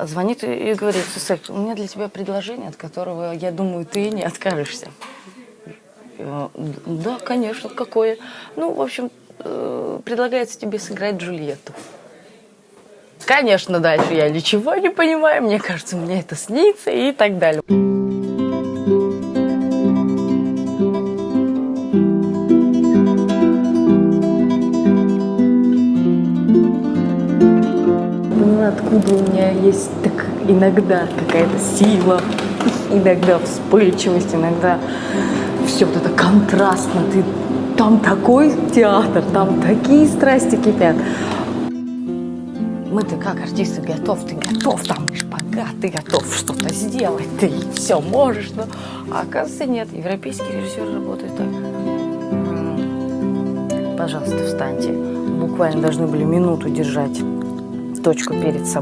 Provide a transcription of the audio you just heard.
звонит и говорит: Сусек, у меня для тебя предложение, от которого, я думаю, ты не откажешься. Да, конечно, какое? Ну, в общем, предлагается тебе сыграть Джульетту. Конечно, дальше я ничего не понимаю, мне кажется, мне это снится и так далее. Поняла, откуда у меня есть так иногда какая-то сила, иногда вспыльчивость, иногда все вот это контрастно. Там такой театр, там такие страсти кипят. Мы-то как артисты готов, ты готов, там и шпагат, ты готов что-то сделать, ты все можешь, но оказывается нет. Европейский режиссер работает так. Пожалуйста, встаньте. Буквально должны были минуту держать точку перед собой.